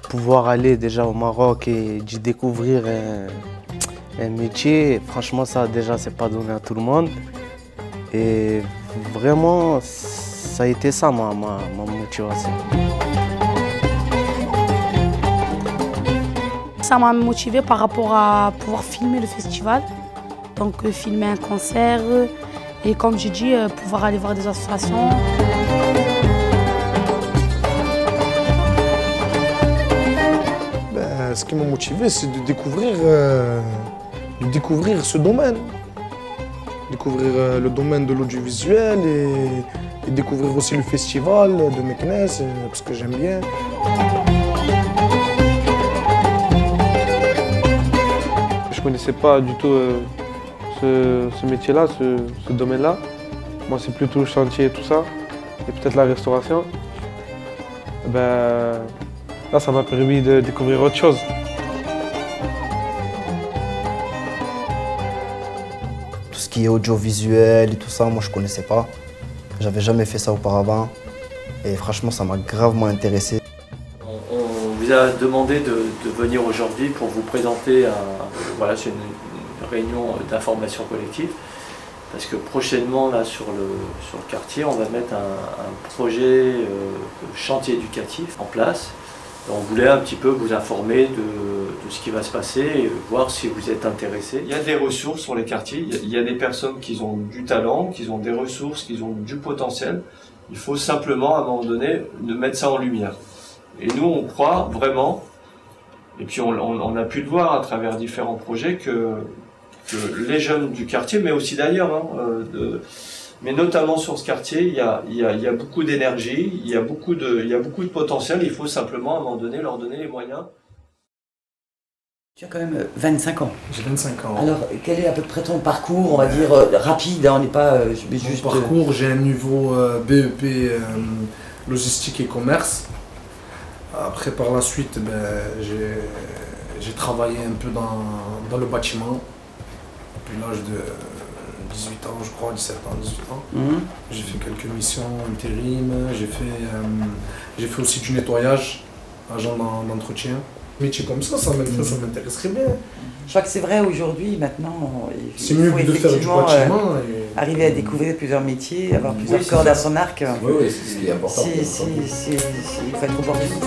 Pouvoir aller déjà au Maroc et d'y découvrir un métier, franchement ça déjà c'est pas donné à tout le monde. Et vraiment ça a été ça ma motivation. Ça m'a motivé par rapport à pouvoir filmer le festival, donc filmer un concert et comme j'ai dit, pouvoir aller voir des associations. Ce qui m'a motivé, c'est de découvrir ce domaine. Découvrir le domaine de l'audiovisuel et découvrir aussi le festival de Meknes, parce que j'aime bien. Je ne connaissais pas du tout ce métier-là, ce domaine-là. Moi, c'est plutôt le chantier et tout ça, et peut-être la restauration. Là, ça m'a permis de découvrir autre chose. Tout ce qui est audiovisuel et tout ça, moi je connaissais pas. J'avais jamais fait ça auparavant. Et franchement, ça m'a gravement intéressé. On vous a demandé de venir aujourd'hui pour vous présenter voilà, c'est une réunion d'information collective. Parce que prochainement, là, sur le quartier, on va mettre un projet de chantier éducatif en place. On voulait un petit peu vous informer de ce qui va se passer et voir si vous êtes intéressés. Il y a des ressources sur les quartiers, il y a des personnes qui ont du talent, qui ont des ressources, qui ont du potentiel. Il faut simplement, à un moment donné, de mettre ça en lumière. Et nous, on croit vraiment, et puis on a pu le voir à travers différents projets, que les jeunes du quartier, mais aussi d'ailleurs, mais notamment sur ce quartier, il y a beaucoup d'énergie, il y a beaucoup de potentiel, il faut simplement à un moment donné leur donner les moyens. Tu as quand même 25 ans. J'ai 25 ans. Alors, quel est à peu près ton parcours, on va dire, rapide, hein, on n'est pas juste... Mon parcours, j'ai un niveau BEP logistique et commerce. Après, par la suite, j'ai travaillé un peu dans le bâtiment, depuis l'âge de 18 ans, je crois, 17 ans, 18 ans. J'ai fait quelques missions intérim, j'ai fait aussi du nettoyage, agent d'entretien. Métier comme ça m'intéresserait bien. Je crois que c'est vrai aujourd'hui, maintenant, c'est mieux de faire du bâtiment. Arriver à découvrir plusieurs métiers, avoir plusieurs cordes à son arc. Oui, c'est ce qui est important. Il faut être opportuniste.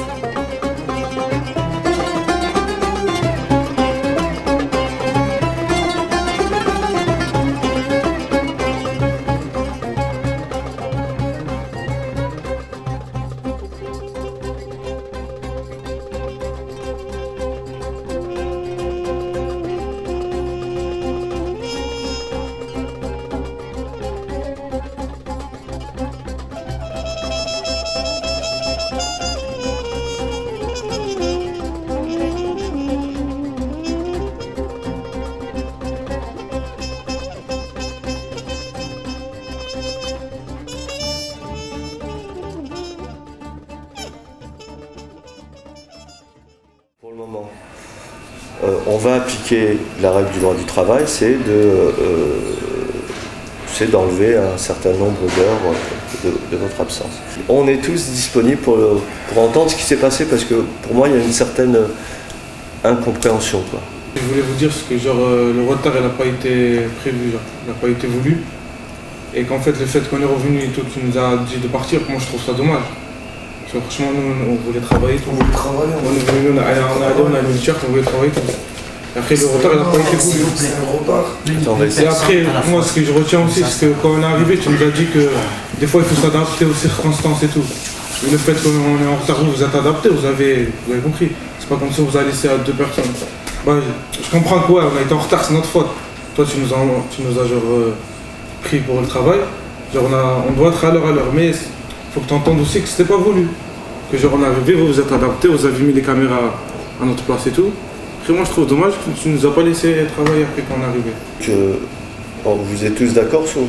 Pour le moment, on va appliquer la règle du droit du travail, c'est d'enlever un certain nombre d'heures de votre absence. On est tous disponibles pour entendre ce qui s'est passé parce que pour moi il y a une certaine incompréhension, quoi. Je voulais vous dire que le retard n'a pas été prévu, il n'a pas été voulu. Et qu'en fait le fait qu'on est revenu et tout, tu nous as dit de partir, moi je trouve ça dommage. Parce que franchement nous on voulait travailler tout. On voulait travailler, on est venu, on a mis le t-shirt, on voulait travailler tout. Et après le retard n'a pas été voulu. C'est un retard. Et après, moi ce que je retiens aussi, c'est que quand on est arrivé, tu nous as dit que des fois il faut s'adapter aux circonstances et tout. Et le fait qu'on est en retard, vous êtes adapté, vous avez compris. C'est pas comme si on vous a laissé à 2 personnes. Bah, je comprends que ouais, on a été en retard, c'est notre faute. Toi tu nous as genre pris pour le travail. Genre on doit être à l'heure, mais il faut que tu entendes aussi que c'était pas voulu. Que genre on est arrivé, vous vous êtes adapté, vous avez mis les caméras à notre place et tout. Après moi je trouve dommage que tu nous as pas laissé travailler après qu'on est arrivé. Bon, vous êtes tous d'accord sur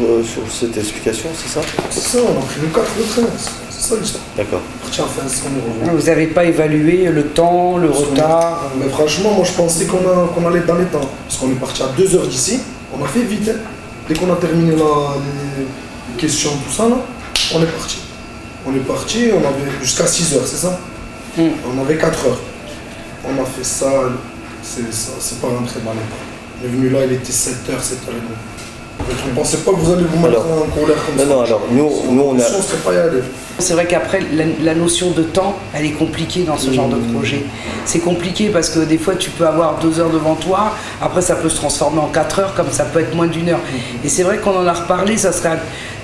cette explication, c'est ça? C'est ça, on a pris le 4 le train, c'est ça l'histoire. D'accord. Parti à fin, on est revenu. Vous n'avez pas évalué le temps, le retard? Mais franchement, moi je pensais qu'on allait dans les temps. Parce qu'on est parti à 2 heures d'ici, on a fait vite. Hein. Dès qu'on a terminé les questions, tout ça, là, on est parti. On est parti, on avait jusqu'à 6 heures, c'est ça? On avait 4 heures. On a fait ça, c'est pas rentré dans les temps. On est venu là, il était 7h, 7h30. Je ne pensais pas que vous allez vous mettre en colère comme ça. Non, alors nous on a... C'est vrai qu'après, la notion de temps, elle est compliquée dans ce genre de projet. C'est compliqué parce que des fois, tu peux avoir 2 heures devant toi, après ça peut se transformer en 4 heures, comme ça peut être moins d'1 heure. Et c'est vrai qu'on en a reparlé, c'est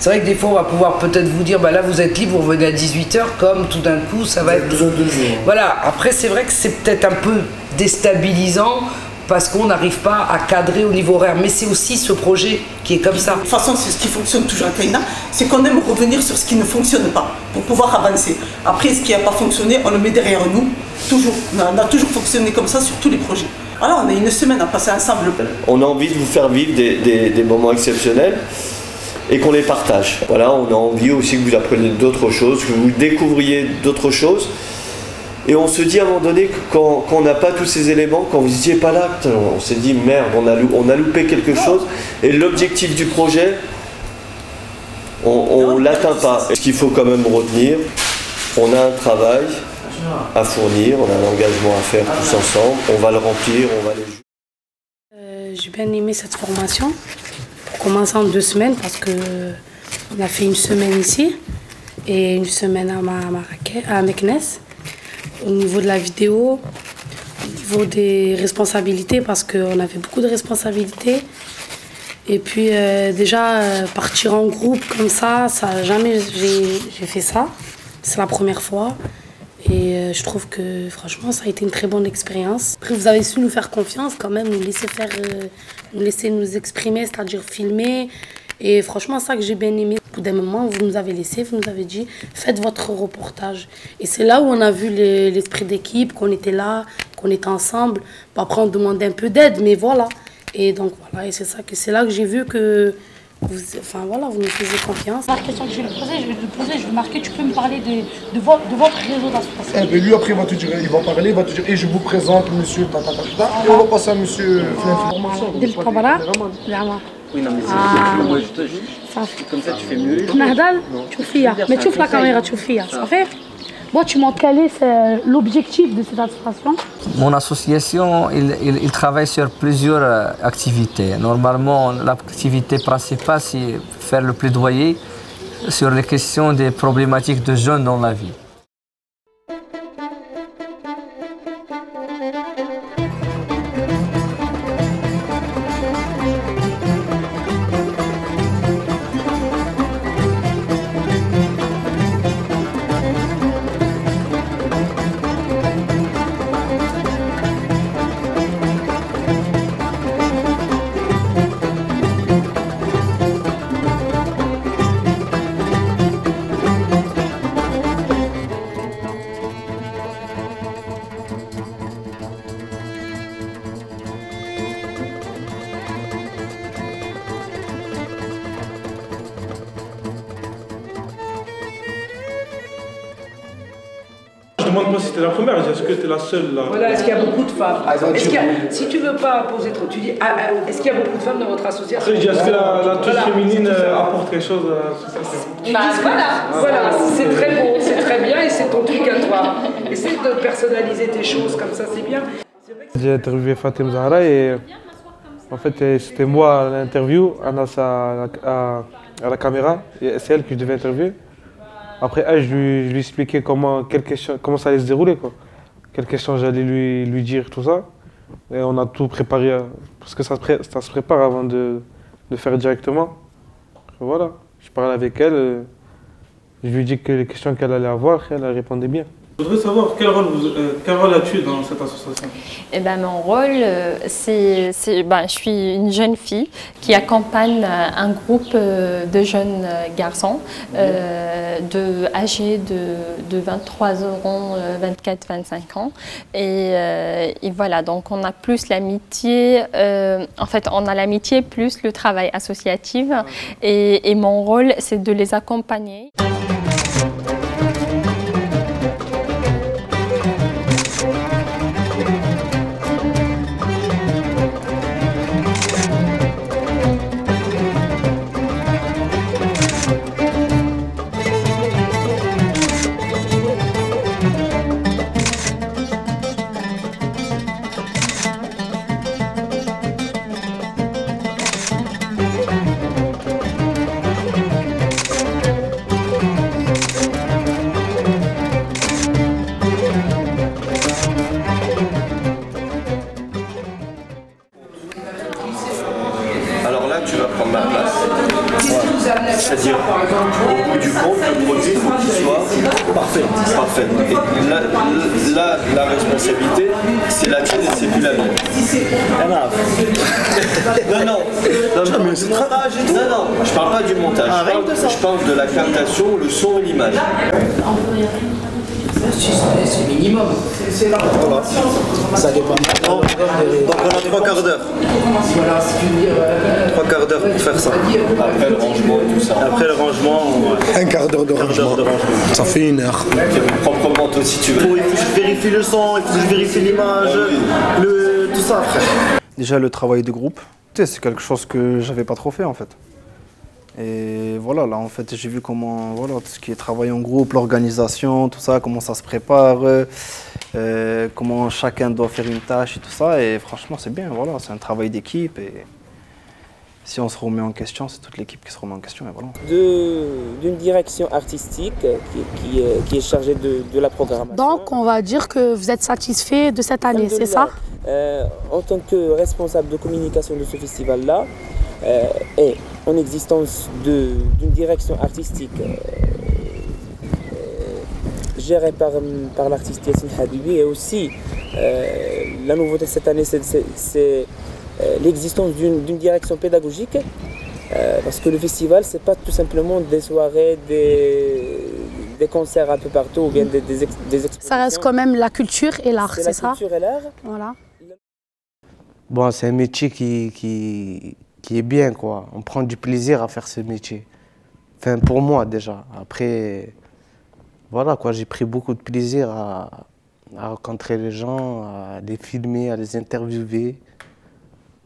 vrai que des fois, on va pouvoir peut-être vous dire, bah là, vous êtes libre, vous revenez à 18h, comme tout d'un coup, ça va être... Voilà, après, c'est vrai que c'est peut-être un peu déstabilisant, parce qu'on n'arrive pas à cadrer au niveau horaire. Mais c'est aussi ce projet qui est comme ça. De toute façon, c'est ce qui fonctionne toujours à Caïna, c'est qu'on aime revenir sur ce qui ne fonctionne pas pour pouvoir avancer. Après, ce qui n'a pas fonctionné, on le met derrière nous, toujours. On a toujours fonctionné comme ça sur tous les projets. Voilà, on a une semaine à passer ensemble. On a envie de vous faire vivre des moments exceptionnels et qu'on les partage. Voilà, on a envie aussi que vous appreniez d'autres choses, que vous découvriez d'autres choses. Et on se dit à un moment donné, quand on n'a pas tous ces éléments, quand vous n'étiez pas là, on s'est dit merde, on a loupé quelque chose. Et l'objectif du projet, on ne l'atteint pas. Ce qu'il faut quand même retenir, on a un travail à fournir, on a un engagement à faire tous ensemble, on va le remplir, on va les jouer. J'ai bien aimé cette formation, pour commencer en 2 semaines, parce qu'on a fait 1 semaine ici et 1 semaine à Meknes. Au niveau de la vidéo, au niveau des responsabilités, parce qu'on avait beaucoup de responsabilités. Et puis déjà, partir en groupe comme ça jamais j'ai fait ça. C'est la première fois. Et je trouve que franchement, ça a été une très bonne expérience. Après, vous avez su nous faire confiance quand même, nous laisser nous exprimer, c'est-à-dire filmer. Et franchement, c'est ça que j'ai bien aimé. Au bout d'un moment, vous nous avez laissé, vous nous avez dit, faites votre reportage. Et c'est là où on a vu l'esprit d'équipe, qu'on était là, qu'on était ensemble. Bon, après, on demandait un peu d'aide, mais voilà. Et donc voilà, et c'est là que j'ai vu que vous nous faisiez confiance. La question que je vais je vais marquer, tu peux me parler de votre réseau d'association. Eh bien, lui, après, il va te dire, et je vous présente monsieur, et on va passer à monsieur Oui, non, mais c'est comme ça, tu fais mieux. Mais tu fais la caméra, tu fais ça fait. Bon, tu montres quel est l'objectif de cette association. Mon association, il travaille sur plusieurs activités. Normalement, l'activité principale, c'est faire le plaidoyer sur les questions des problématiques de jeunes dans la vie. Je ne demande pas si t'es la première, est-ce que t'es la seule là? Voilà, est-ce qu'il y a beaucoup de femmes? Si tu veux pas poser trop, tu dis, est-ce qu'il y a beaucoup de femmes dans votre association? Est-ce que la touche féminine apporte quelque chose à l'association? Voilà, c'est très beau, c'est très bien et c'est ton truc à toi. Essaye de personnaliser tes choses comme ça, c'est bien. J'ai interviewé Fatem Zahra et en fait c'était moi à l'interview, Anas à la caméra, c'est elle que je devais interviewer. Après elle, je lui expliquais comment ça allait se dérouler, quoi. Quelles questions j'allais lui dire, tout ça. Et on a tout préparé, parce que ça se prépare avant de faire directement. Et voilà, je parlais avec elle, je lui dis que les questions qu'elle allait avoir, elle répondait bien. Je voudrais savoir quel rôle as-tu dans cette association? Eh ben, mon rôle, je suis une jeune fille qui accompagne un groupe de jeunes garçons âgés de 23 ans, 24-25 ans. Et voilà, donc on a plus l'amitié, en fait on a l'amitié plus le travail associatif. Et mon rôle, c'est de les accompagner. C'est-à-dire, au bout du compte, le produit, il faut qu'il soit parfait. Et là, la responsabilité, c'est la tienne et c'est plus la mienne. Non, je parle pas du montage. Je parle de la captation, le son et l'image. C'est minimum. C'est là. Voilà. Ça dépend. Donc on a 3 quarts d'heure. Voilà, si tu veux dire. 3 quarts d'heure pour faire ça. Après le rangement et tout ça. Après le rangement, un quart d'heure de rangement. Ça fait 1 heure. Proprement, toi, si tu veux. Il faut que je vérifie le son, il faut que je vérifie l'image, tout ça après. Déjà le travail de groupe, c'est quelque chose que j'avais pas trop fait en fait. Et voilà, là en fait j'ai vu comment, voilà, tout ce qui est travail en groupe, l'organisation, tout ça, comment ça se prépare, comment chacun doit faire une tâche et tout ça. Et franchement c'est bien, voilà, c'est un travail d'équipe. Et si on se remet en question, c'est toute l'équipe qui se remet en question. Et voilà. D'une direction artistique qui est chargée de la programmation. Donc on va dire que vous êtes satisfait de cette année, c'est ça? En tant que responsable de communication de ce festival-là, et en existence d'une direction artistique gérée par l'artiste Yassine Habibi, et aussi la nouveauté cette année, c'est l'existence d'une direction pédagogique, parce que le festival, c'est pas tout simplement des soirées, des concerts un peu partout, ou bien des expositions. Ça reste quand même la culture et l'art, c'est ça? La culture et l'art. Voilà. Bon, c'est un métier qui est bien, quoi. On prend du plaisir à faire ce métier. Enfin, pour moi, déjà. Après, voilà, quoi, j'ai pris beaucoup de plaisir à rencontrer les gens, à les filmer, à les interviewer.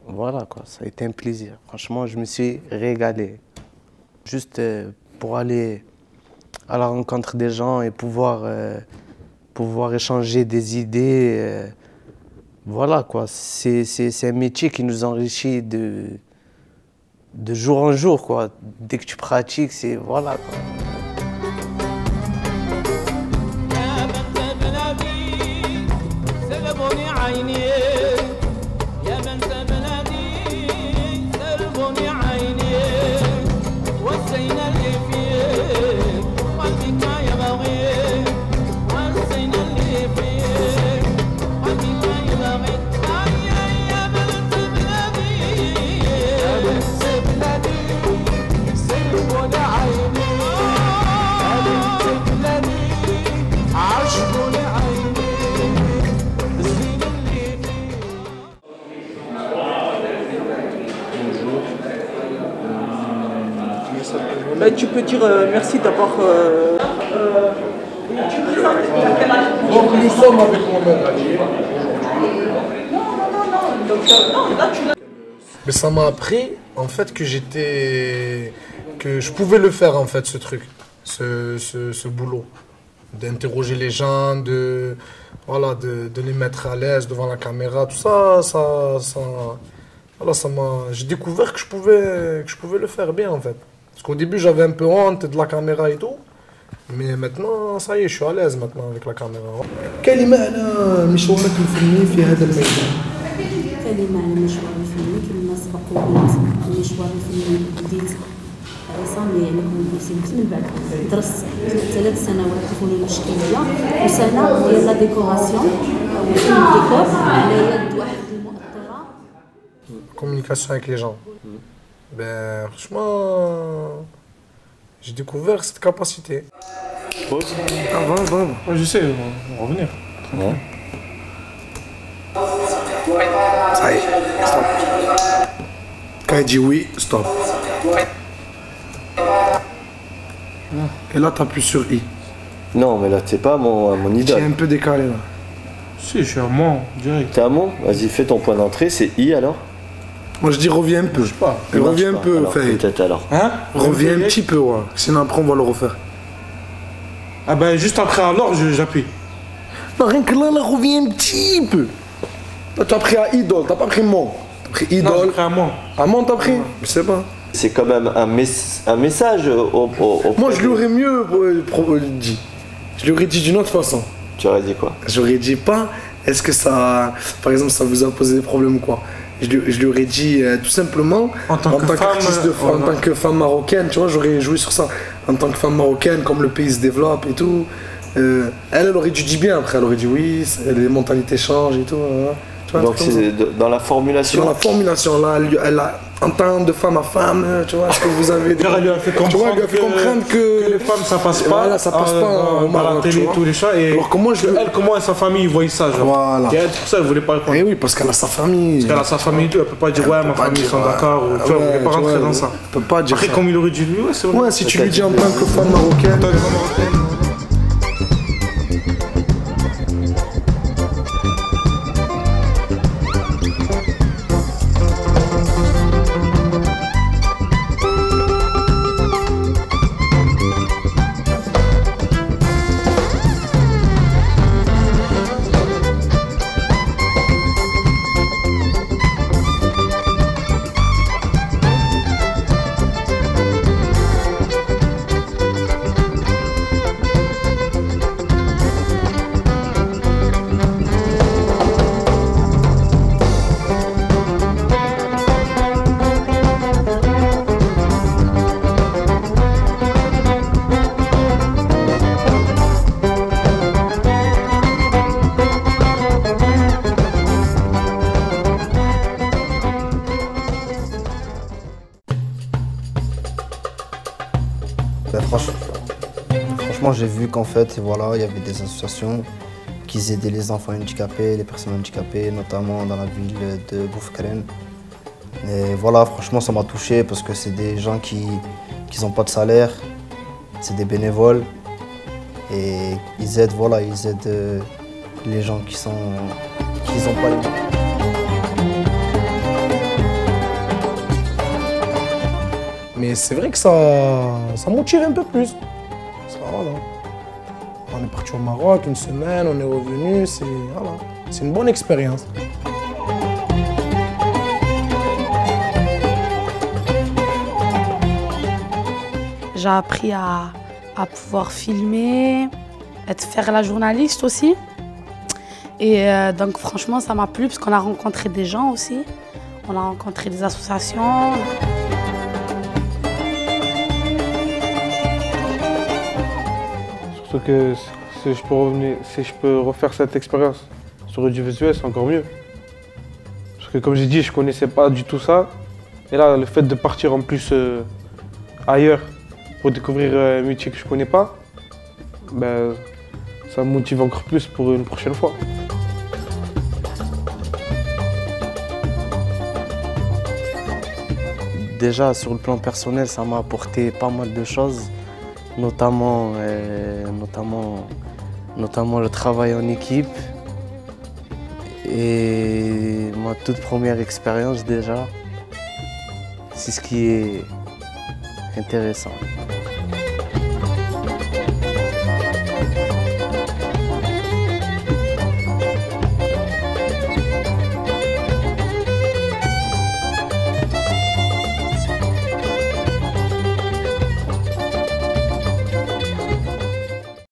Voilà, quoi, ça a été un plaisir. Franchement, je me suis régalé. Juste pour aller à la rencontre des gens et pouvoir échanger des idées. Voilà, quoi, c'est un métier qui nous enrichit de jour en jour, quoi. Dès que tu pratiques, c'est voilà, quoi. Tu peux dire merci d'avoir... Donc nous sommes avec Mohamed Ali. Mais ça m'a appris en fait que je pouvais le faire en fait, ce truc, ce boulot, d'interroger les gens, de les mettre à l'aise devant la caméra, tout ça, voilà, j'ai découvert que je pouvais le faire bien en fait. Parce qu'au début j'avais un peu honte de la caméra et tout, mais maintenant ça y est, je suis à l'aise maintenant avec la caméra. كلمة على مشوارك الفني في هذا الميدان. كلمة على مشواري الفني كما سبق وقلت، المشوار الفني بديت عصام يعني هو سميت من بعد درست 3 سنوات الفنون التشكيليه وسنه ديال لا ديكوراسيون والديكور على يد واحد المؤطره. Communication avec les gens. Ben franchement, j'ai découvert cette capacité. Pause. Ouais, je sais, on va revenir. Ouais. Ça y est, stop. Quand il dit oui, stop. Et là, t'appuies sur I. Non, mais là, t'es pas mon idole. Tu es un peu décalé là. Si, je suis à Mans, direct. T'es à Mans? Vas-y, fais ton point d'entrée, c'est I alors? Moi je dis reviens un peu. Je sais pas. Reviens un peu, Faye. Peut-être alors. Hein? Reviens un petit peu, ouais. Sinon après on va le refaire. Ah ben juste après alors, j'appuie. Non, rien que là, reviens un petit peu. Là, t'as pris à idole, t'as pas pris Mans. T'as pris idole. Non, j'ai pris à Mans. À Mans, t'as pris? Je sais pas. C'est quand même un message au Moi, je l'aurais mieux dit. Je l'aurais dit d'une autre façon. Tu aurais dit quoi? J'aurais dit pas, est-ce que ça, par exemple, ça vous a posé des problèmes ou quoi? Je lui aurais dit tout simplement, en tant que femme marocaine, tu vois, j'aurais joué sur ça. En tant que femme marocaine, comme le pays se développe et tout. Elle aurait dû dire bien après, elle aurait dit oui, les mentalités changent et tout. Tu vois, donc c'est dans la formulation. Dans la formulation, là, elle a, en tant de femme à femme, tu vois, est-ce que vous avez. Elle lui a fait comprendre que les femmes ça passe pas. Voilà, ça passe pas au Maroc, à la télé, tous les chats. Et alors comment comment et sa famille ils voient ça, genre. Voilà. Et elle, pour ça, elle voulait pas répondre. Et oui, parce qu'elle a sa famille. Parce qu'elle a sa famille et tout, elle peut pas dire ouais, ma famille ils sont d'accord. Tu vois, elle voulait pas rentrer dans ça. Elle peut pas dire après, ça. comme il aurait dit lui, ouais, c'est vrai. Ouais, si tu lui dis en tant que femme marocaine. Franchement, j'ai vu qu'en fait, voilà, il y avait des associations qui aidaient les enfants handicapés, les personnes handicapées, notamment dans la ville de Boufkeren. Et voilà, franchement, ça m'a touché parce que c'est des gens qui n'ont pas de salaire, c'est des bénévoles et ils aident, voilà, ils aident les gens qui n'ont pas les moyens. Mais c'est vrai que ça motive un peu plus. Ça, voilà. On est parti au Maroc une semaine, on est revenu, c'est une bonne expérience. J'ai appris à pouvoir filmer, faire la journaliste aussi. Et donc franchement, ça m'a plu parce qu'on a rencontré des gens aussi. On a rencontré des associations. Surtout que si je peux refaire cette expérience sur l'audiovisuel, c'est encore mieux. Parce que comme j'ai dit, je connaissais pas du tout ça. Et là, le fait de partir en plus ailleurs pour découvrir un métier que je connais pas, ben, ça me motive encore plus pour une prochaine fois. Déjà, sur le plan personnel, ça m'a apporté pas mal de choses, notamment le travail en équipe et ma toute première expérience déjà. C'est ce qui est intéressant.